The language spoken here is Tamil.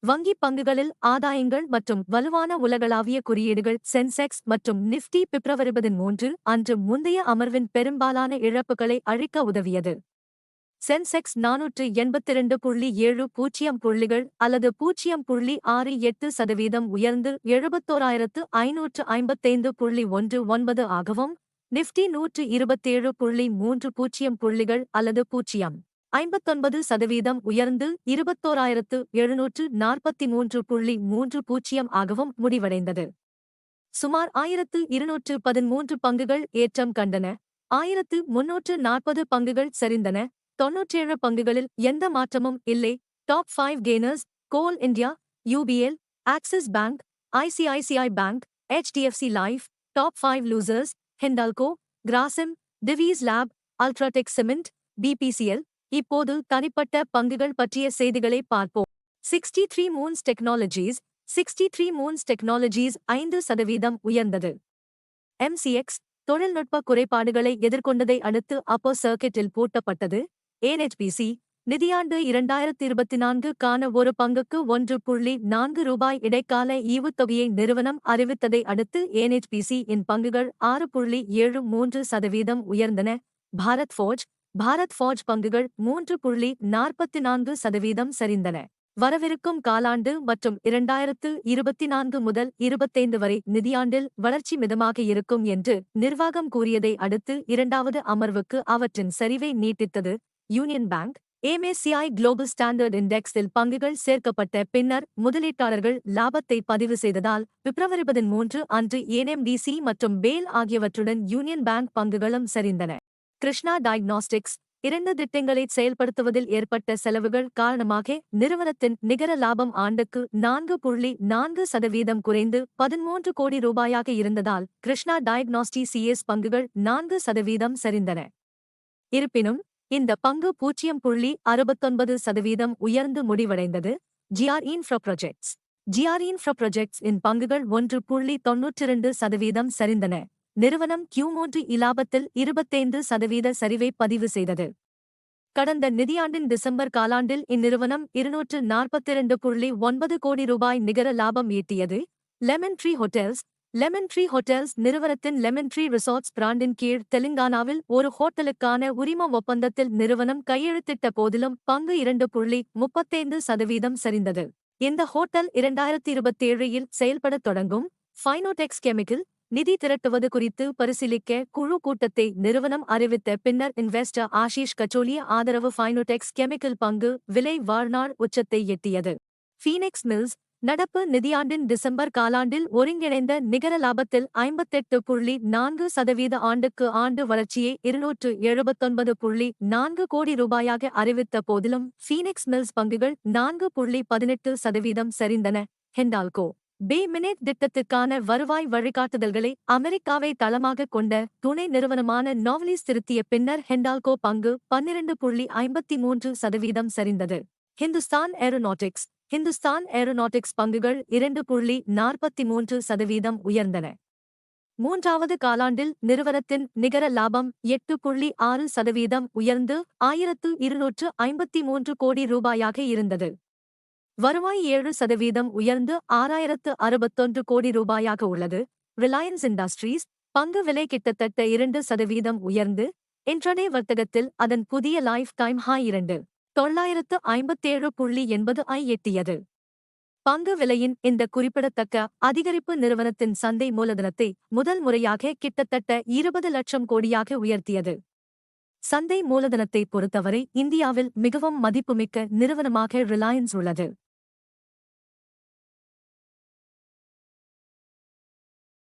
வங்கி பங்குகளில் ஆதாயங்கள் மற்றும் வலுவான உலகளாவிய குறியீடுகள் சென்செக்ஸ் மற்றும் நிஃப்டி பிப்ரவரி 13 அன்று முந்தைய அமர்வின் பெரும்பாலான இழப்புகளை அழிக்க உதவியது. சென்செக்ஸ் 482.70 புள்ளிகள் அல்லது 0.68% உயர்ந்து 71,555.19 ஆகவும், நிஃப்டி 127.30 புள்ளிகள் அல்லது 0.59% உயர்ந்து 21,743.30 ஆகவும் முடிவடைந்தது. சுமார் 1,213 பங்குகள் ஏற்றம் கண்டன, 1,340 பங்குகள் சரிந்தன, 97 பங்குகளில் எந்த மாற்றமும் இல்லை. Top 5 gainers: Coal India, UBL, Axis bank, ICICI bank, HDFC life. Top 5 losers: Hindalco, Grasim, Divis lab, UltraTech cement, BPCL. இப்போது தனிப்பட்ட பங்குகள் பற்றிய செய்திகளை பார்ப்போம். 63 மூன்ஸ் டெக்னாலஜிஸ் 63 மூன்ஸ் டெக்னாலஜிஸ் 5% உயர்ந்தது. MCX தொழில்நுட்ப குறைபாடுகளை எதிர்கொண்டதை அடுத்து அப்பர் சர்க்கிட்டில் பூட்டப்பட்டது. NHPC நிதியாண்டு 2024க்கான ஒரு பங்குக்கு ₹1.4 இடைக்கால ஈவுத்தொகையை நிறுவனம் அறிவித்ததை அடுத்து NHPC இன் பங்குகள் 6.73% உயர்ந்தன. பாரத் ஃபோர்ஜ் பங்குகள் 3.44% சரிந்தன. வரவிருக்கும் காலாண்டு மற்றும் 2024 முதல் 25 வரை நிதியாண்டில் வளர்ச்சி மிதமாக இருக்கும் என்று நிர்வாகம் கூறியதை அடுத்து இரண்டாவது அமர்வுக்கு அவற்றின் சரிவை நீட்டித்தது. Union Bank MSCI global standard இண்டெக்ஸில் பங்குகள் சேர்க்கப்பட்ட பின்னர் முதலீட்டாளர்கள் லாபத்தை பதிவு செய்ததால் பிப்ரவரி 13 அன்று NMDC மற்றும் பேல் ஆகியவற்றுடன் யூனியன் பேங்க் பங்குகளும் சரிந்தன. கிருஷ்ணா டயக்னாஸ்டிக்ஸ் 2 திட்டங்களை செயல்படுத்துவதில் ஏற்பட்ட செலவுகள் காரணமாக நிறுவனத்தின் நிகர லாபம் ஆண்டுக்கு 4.4% குறைந்து ₹13 கோடி இருந்ததால் கிருஷ்ணா டயக்னாஸ்டிக்ஸ் பங்குகள் 4% சரிந்தன. இருப்பினும் இந்த பங்கு 0.69% உயர்ந்து முடிவடைந்தது. GR Infra Projects இன் பங்குகள் 1.92% சரிந்தன. நிறுவனம் Q3 இலாபத்தில் 25% சரிவை பதிவு செய்தது. கடந்த நிதியாண்டின் டிசம்பர் காலாண்டில் இந்நிறுவனம் ₹242.9 கோடி நிகர லாபம் ஈட்டியது. லெமன் ட்ரீ ஹோட்டல்ஸ் நிறுவனத்தின் லெமன் ட்ரீ ரிசார்ட்ஸ் பிராண்டின் கீழ் தெலுங்கானாவில் ஒரு ஹோட்டலுக்கான உரிம ஒப்பந்தத்தில் நிறுவனம் கையெழுத்திட்ட போதிலும் பங்கு 2.35% சரிந்தது. இந்த ஹோட்டல் 2027இல் செயல்படத் தொடங்கும். ஃபைனோடெக்ஸ் கெமிக்கல் நிதி திரட்டுவது குறித்து பரிசீலிக்க குழு கூட்டத்தை நிறுவனம் அறிவித்த பின்னர் இன்வெஸ்டர் ஆஷிஷ் கச்சோலிய ஆதரவு ஃபைனோடெக்ஸ் கெமிக்கல் பங்கு விலை வாழ்நாள் உச்சத்தை எட்டியது. ஃபீனிக்ஸ் மில்ஸ் நடப்பு நிதியாண்டின் டிசம்பர் காலாண்டில் ஒருங்கிணைந்த நிகர லாபத்தில் 58.4% ஆண்டுக்கு ஆண்டு வளர்ச்சியை ₹279.4 கோடி அறிவித்த போதிலும் ஃபீனிக்ஸ் மில்ஸ் பங்குகள் 4.18% சரிந்தன. ஹிண்டால்கோ பே மினேட் திட்டத்திற்கான வருவாய் வழிகாட்டுதல்களை அமெரிக்காவை தளமாக கொண்ட துணை நிறுவனமான நோவலிஸ் திருத்திய பின்னர் ஹிண்டால்கோ பங்கு 12.53% சரிந்தது. ஹிந்துஸ்தான் ஏரோநாட்டிக்ஸ் பங்குகள் 2.43% உயர்ந்தன. மூன்றாவது காலாண்டில் நிறுவனத்தின் நிகர லாபம் 8.6% உயர்ந்து ₹1,253 கோடி இருந்தது. வருவாய் 7% உயர்ந்து ₹6,061 கோடி உள்ளது. ரிலையன்ஸ் இண்டஸ்ட்ரீஸ் பங்கு விலை கிட்டத்தட்ட 2% உயர்ந்து இன்ட்ராடே வர்த்தகத்தில் அதன் புதிய லைஃப் டைம் ஹை $957.80 எட்டியது. பங்கு விலையின் இந்த குறிப்பிடத்தக்க அதிகரிப்பு நிறுவனத்தின் சந்தை மூலதனத்தை முதல் முறையாக கிட்டத்தட்ட 20 லட்சம் கோடியாக உயர்த்தியது. சந்தை மூலதனத்தை பொறுத்தவரை இந்தியாவில் மிகவும் மதிப்புமிக்க நிறுவனமாக ரிலையன்ஸ் உள்ளது.